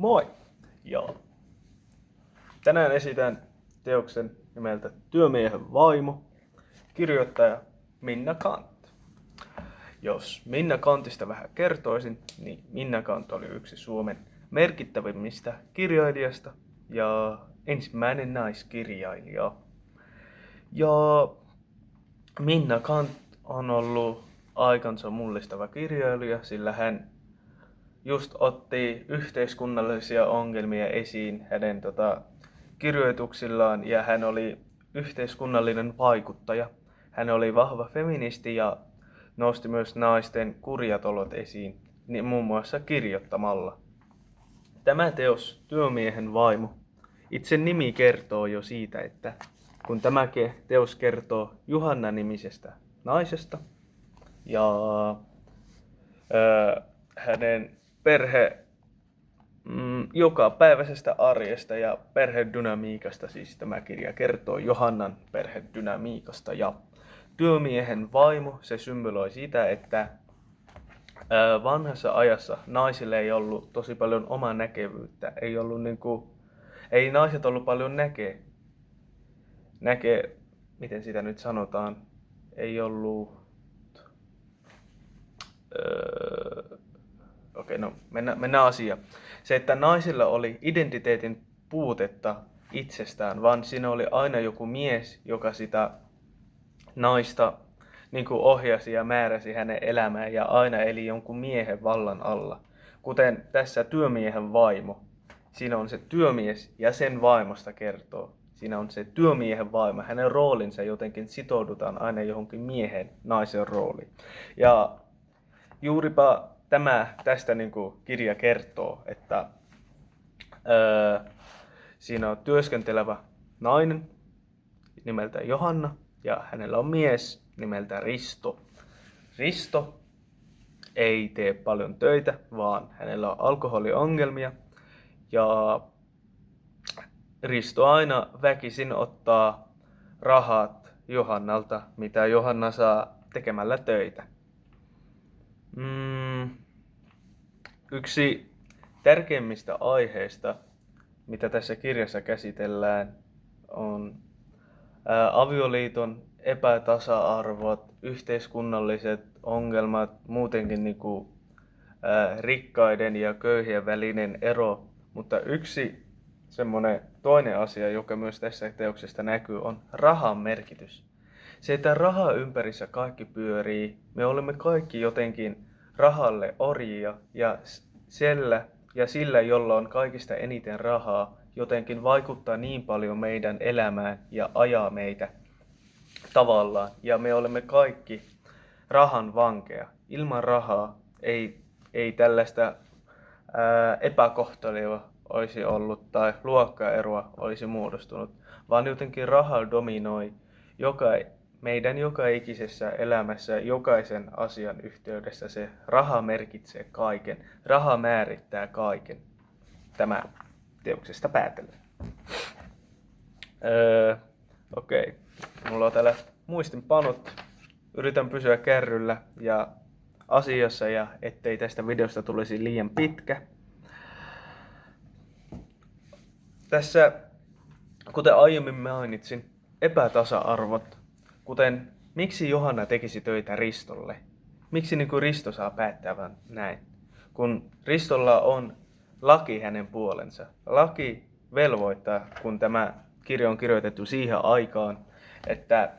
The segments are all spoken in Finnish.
Moi! Tänään esitän teoksen nimeltä Työmiehen vaimo, kirjoittaja Minna Canth. Jos Minna Canthista vähän kertoisin, niin Minna Canth oli yksi Suomen merkittävimmistä kirjailijasta ja ensimmäinen naiskirjailija. Ja Minna Canth on ollut aikansa mullistava kirjailija, sillä hän just otti yhteiskunnallisia ongelmia esiin hänen kirjoituksillaan ja hän oli yhteiskunnallinen vaikuttaja. Hän oli vahva feministi ja nosti myös naisten kurjat olot esiin, niin muun muassa kirjoittamalla. Tämä teos, Työmiehen vaimo, itse nimi kertoo jo siitä, että kun tämä teos kertoo Juhanna-nimisestä naisesta ja hänen jokapäiväisestä arjesta ja perhedynamiikasta, siis tämä kirja kertoo Johannan perhedynamiikasta. Ja Työmiehen vaimo, se symboloi sitä, että vanhassa ajassa naisille ei ollut tosi paljon omaa näkevyyttä, ei naiset ollut paljon miten sitä nyt sanotaan, ei ollut mennään asiaan. Se, että naisilla oli identiteetin puutetta itsestään, vaan siinä oli aina joku mies, joka sitä naista ohjasi ja määräsi hänen elämään ja aina eli jonkun miehen vallan alla. Kuten tässä Työmiehen vaimo. Siinä on se työmies ja sen vaimosta kertoo. Siinä on se työmiehen vaimo. Hänen roolinsa jotenkin sitoudutaan aina johonkin miehen, naisen rooliin. Ja juuripa tämä tästä kirja kertoo, että siinä on työskentelevä nainen nimeltä Johanna ja hänellä on mies nimeltä Risto. Risto ei tee paljon töitä, vaan hänellä on alkoholiongelmia ja Risto aina väkisin ottaa rahat Johannalta, mitä Johanna saa tekemällä töitä. Yksi tärkeimmistä aiheista, mitä tässä kirjassa käsitellään, on avioliiton epätasa-arvot, yhteiskunnalliset ongelmat, muutenkin rikkaiden ja köyhien välinen ero. Mutta yksi semmoinen toinen asia, joka myös tässä teoksesta näkyy, on rahan merkitys. Se, että raha ympärissä kaikki pyörii, me olemme kaikki jotenkin rahalle orjia ja sillä, jolla on kaikista eniten rahaa, jotenkin vaikuttaa niin paljon meidän elämään ja ajaa meitä tavallaan. Ja me olemme kaikki rahan vankeja. Ilman rahaa ei tällaista epäkohtelua olisi ollut tai luokkaeroa olisi muodostunut, vaan jotenkin raha dominoi meidän joka ikisessä elämässä, jokaisen asian yhteydessä. Se raha merkitsee kaiken. Raha määrittää kaiken. Tämä teoksesta päätellen. Mulla on täällä muistinpanot. Yritän pysyä kärryllä ja asiassa ja ettei tästä videosta tulisi liian pitkä. Tässä, kuten aiemmin mainitsin, epätasa-arvot. Kuten miksi Johanna tekisi töitä Ristolle? Miksi Risto saa päättää näin? Kun Ristolla on laki hänen puolensa. Laki velvoittaa, kun tämä kirja on kirjoitettu siihen aikaan, että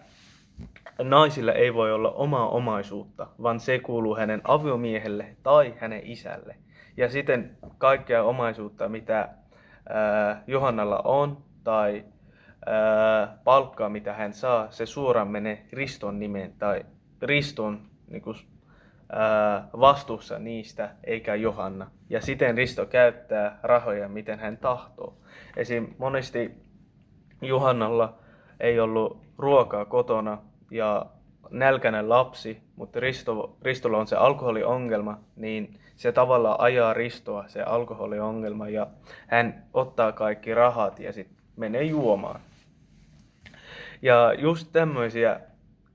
naisilla ei voi olla omaa omaisuutta, vaan se kuuluu hänen aviomiehelle tai hänen isälle. Ja sitten kaikkea omaisuutta, mitä Johannalla on, tai palkkaa, mitä hän saa, se suoraan menee Riston nimeen tai Riston vastuussa niistä, eikä Johanna. Ja siten Risto käyttää rahoja, miten hän tahtoo. Esim. Monesti Johannalla ei ollut ruokaa kotona ja nälkäinen lapsi, mutta Ristolla on se alkoholiongelma, niin se tavallaan ajaa Ristoa se alkoholiongelma ja hän ottaa kaikki rahat ja sitten menee juomaan. Ja just tämmöisiä,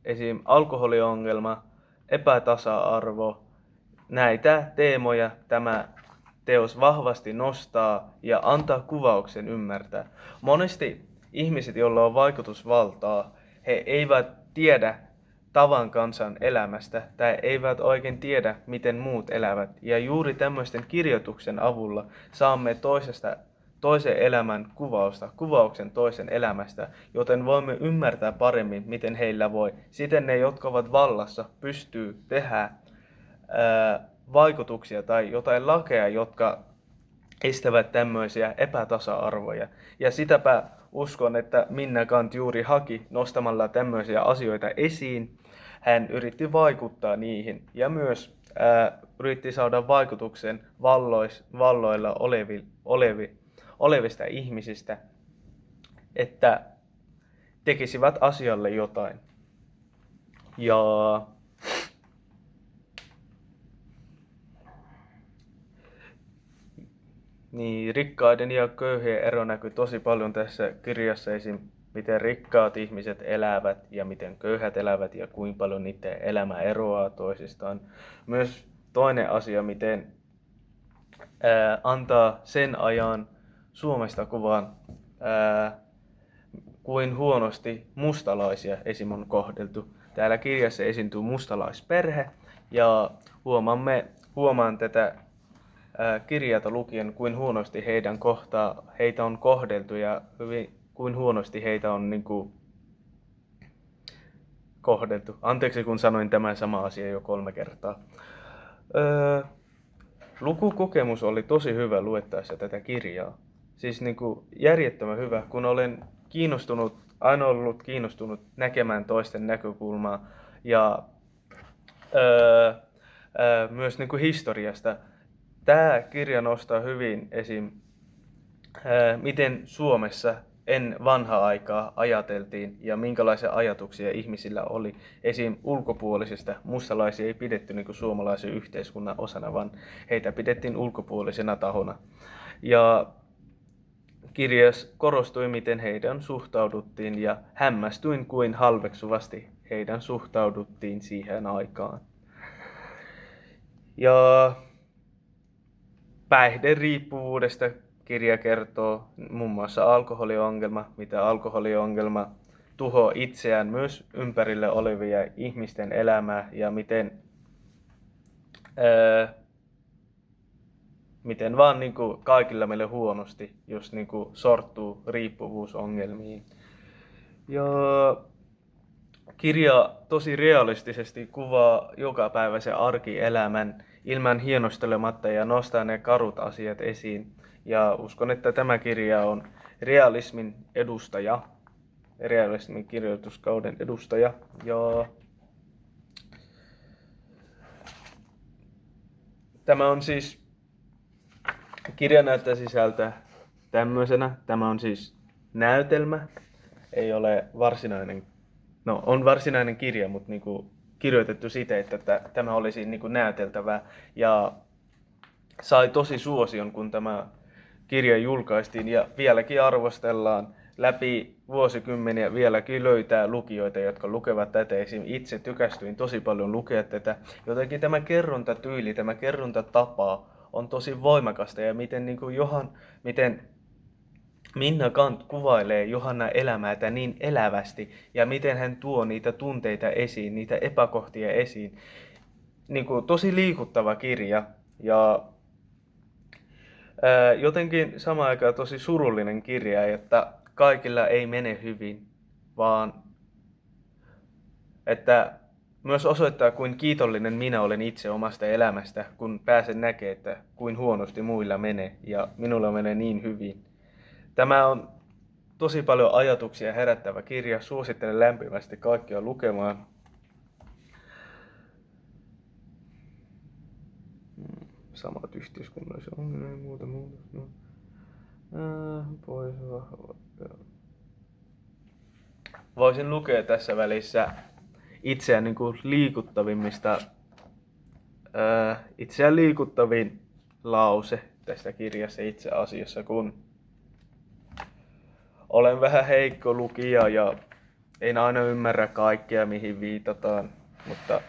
esim. Alkoholiongelma, epätasa-arvo, näitä teemoja tämä teos vahvasti nostaa ja antaa kuvauksen ymmärtää. Monesti ihmiset, joilla on vaikutusvaltaa, he eivät tiedä tavan kansan elämästä tai eivät oikein tiedä, miten muut elävät. Ja juuri tämmöisten kirjoituksen avulla saamme toisen elämän kuvauksen toisen elämästä, joten voimme ymmärtää paremmin, miten heillä voi. Siten ne, jotka ovat vallassa, pystyy tehdä vaikutuksia tai jotain lakeja, jotka estävät tämmöisiä epätasa-arvoja. Ja sitäpä uskon, että Minna Canth juuri haki nostamalla tämmöisiä asioita esiin. Hän yritti vaikuttaa niihin ja myös yritti saada vaikutuksen valloilla olevista ihmisistä, että tekisivät asialle jotain. Ja niin, rikkaiden ja köyhien ero näkyy tosi paljon tässä kirjassa, esim. Miten rikkaat ihmiset elävät ja miten köyhät elävät ja kuinka paljon niiden elämä eroaa toisistaan. Myös toinen asia, miten antaa sen ajan Suomesta kuvan, kuin huonosti mustalaisia esim. On kohdeltu. Täällä kirjassa esiintyy mustalaisperhe ja huomaan tätä kirjata lukien, kuin huonosti heitä on kohdeltu ja kuin huonosti heitä on kohdeltu. Anteeksi, kun sanoin tämän sama asia jo 3 kertaa. Lukukokemus oli tosi hyvä luettaessa tätä kirjaa. Siis järjettömän hyvä, kun olen aina ollut kiinnostunut näkemään toisten näkökulmaa ja myös historiasta. Tämä kirja nostaa hyvin esim. Miten Suomessa vanhaa aikaa ajateltiin ja minkälaisia ajatuksia ihmisillä oli. Esim. Ulkopuolisista mustalaisia ei pidetty suomalaisen yhteiskunnan osana, vaan heitä pidettiin ulkopuolisena tahona. Ja kirjassa korostui, miten heidän suhtauduttiin ja hämmästyin, kuin halveksuvasti heidän suhtauduttiin siihen aikaan. Ja päihderiippuvuudesta kirja kertoo muun muassa alkoholiongelma, mitä alkoholiongelma tuhoaa itseään myös ympärille olevia ihmisten elämää ja miten vaan kaikilla meille huonosti, jos sortuu riippuvuusongelmiin. Ja kirja tosi realistisesti kuvaa jokapäiväisen arkielämän ilman hienostelematta ja nostaa ne karut asiat esiin. Ja uskon, että tämä kirja on realismin edustaja, realismin kirjoituskauden edustaja. Ja tämä on siis, kirja näyttää sisältä tämmöisenä. Tämä on siis näytelmä, ei ole varsinainen, on varsinainen kirja, mutta kirjoitettu siten, että tämä olisi näyteltävää. Ja sai tosi suosion, kun tämä kirja julkaistiin ja vieläkin arvostellaan läpi vuosikymmeniä, vieläkin löytää lukijoita, jotka lukevat tätä. Esim. Itse tykästyin tosi paljon lukea tätä. Jotenkin tämä kerrontatyyli, tämä kerrontatapa on tosi voimakasta ja miten Minna Canth kuvailee Johanna elämää niin elävästi ja miten hän tuo niitä tunteita esiin, niitä epäkohtia esiin. Tosi liikuttava kirja ja jotenkin samaan aikaan tosi surullinen kirja, että kaikilla ei mene hyvin, vaan että myös osoittaa, kuin kiitollinen minä olen itse omasta elämästä, kun pääsen näkemään, että kuin huonosti muilla menee ja minulla menee niin hyvin. Tämä on tosi paljon ajatuksia herättävä kirja. Suosittelen lämpimästi kaikkia lukemaan. Samat yhteiskunnalliset ongelmat ja muuta. Pois vahva. Voisin lukea tässä välissä itseään liikuttavin lause tästä kirjasta itse asiassa, kun olen vähän heikko lukija ja en aina ymmärrä kaikkea, mihin viitataan, mutta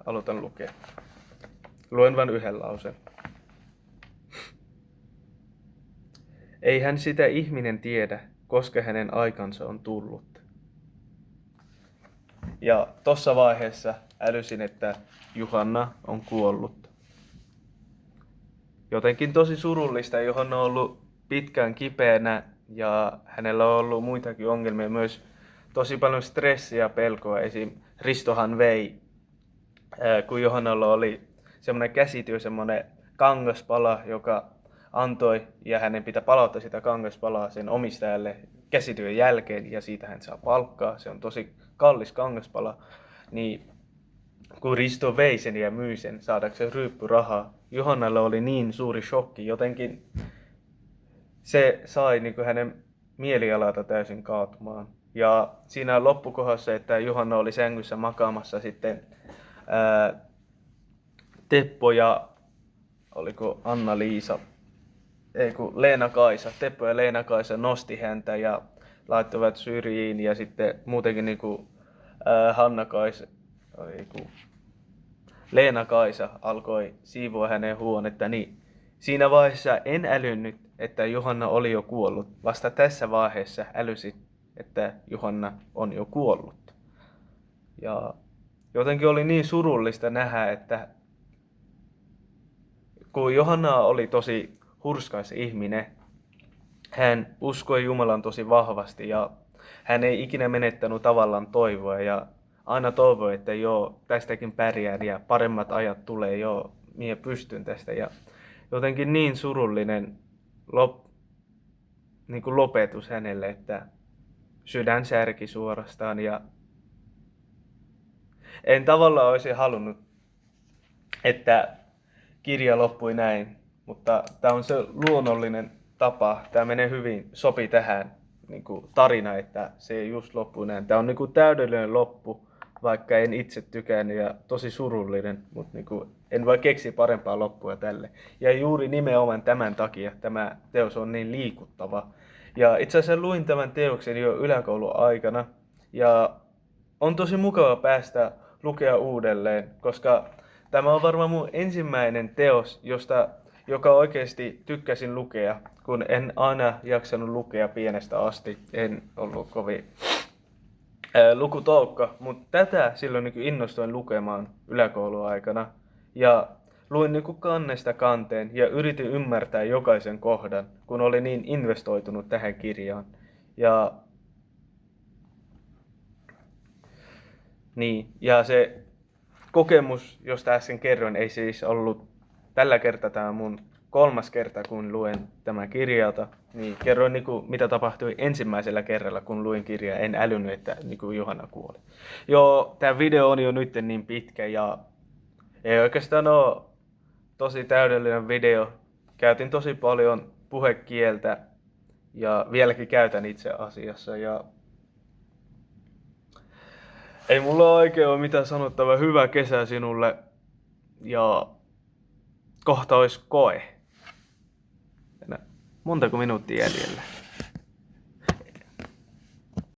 aloitan lukea. Luen vain yhden lauseen. Ei hän sitä ihminen tiedä, koska hänen aikansa on tullut. Ja tossa vaiheessa älysin, että Juhanna on kuollut. Jotenkin tosi surullista. Johanna on ollut pitkään kipeänä ja hänellä on ollut muitakin ongelmia, myös tosi paljon stressiä ja pelkoa. Esim. Ristohan vei, kun Johannalla oli semmoinen käsityö, semmoinen kangaspala, joka antoi ja hänen pitää palauttaa sitä kangaspalaa sen omistajalle käsityön jälkeen ja siitä hän saa palkkaa. Se on tosi kallis kangaspala. Niin kun Risto vei sen ja myi sen saadakseen ryyppyrahaa, Johannalla oli niin suuri shokki, jotenkin se sai niin kuin hänen mielialalta täysin kaatumaan. Ja siinä loppukohdassa, että Johanna oli sängyssä makaamassa sitten Teppo ja oliko Anna-Liisa, ei kun Leena-Kaisa, Teppo ja Leena-Kaisa nosti häntä ja laittoivat syrjiin ja sitten muutenkin niin kuin Hanna-Kaisa, Leena-Kaisa alkoi siivoa hänen huonetta, niin siinä vaiheessa en älynnyt, että Johanna oli jo kuollut. Vasta tässä vaiheessa älysin, että Johanna on jo kuollut. Ja jotenkin oli niin surullista nähdä, että kun Johanna oli tosi hurskas ihminen, hän uskoi Jumalan tosi vahvasti ja hän ei ikinä menettänyt tavallaan toivoa ja aina toivoi, että joo, tästäkin pärjään ja paremmat ajat tulee, joo, minä pystyn tästä. Ja jotenkin niin surullinen niin kuin lopetus hänelle, että sydän särki suorastaan ja en tavallaan olisi halunnut, että kirja loppui näin, mutta tämä on se luonnollinen tapa, tämä menee hyvin, sopi tähän niin kuin tarina, että se just loppui näin. Tämä on niin kuin täydellinen loppu, vaikka en itse tykännyt ja tosi surullinen, mutta niin kuin en voi keksiä parempaa loppua tälle. Ja juuri nimenomaan tämän takia tämä teos on niin liikuttava. Ja itse asiassa luin tämän teoksen jo yläkoulun aikana ja on tosi mukava päästä lukea uudelleen, koska tämä on varmaan mun ensimmäinen teos, joka oikeasti tykkäsin lukea, kun en aina jaksanut lukea pienestä asti. En ollut kovin lukutoukka, mutta tätä silloin niin innostuin lukemaan yläkoulun aikana. Ja luin niin kannesta kanteen ja yritin ymmärtää jokaisen kohdan, kun olin niin investoitunut tähän kirjaan. Ja se kokemus, josta äsken kerroin, ei siis ollut tällä kertaa tämä mun 3. kerta, kun luen tämän kirjalta. Niin kerroin, mitä tapahtui ensimmäisellä kerralla, kun luin kirjaa. En älynyt, että Johanna kuoli. Joo, tämä video on jo nyt niin pitkä ja ei oikeastaan ole tosi täydellinen video. Käytin tosi paljon puhekieltä ja vieläkin käytän itse asiassa. Ja ei mulla oikein ole mitään sanottavaa. Hyvää kesää sinulle ja kohta olisi koe. Montako minuuttia jäljellä?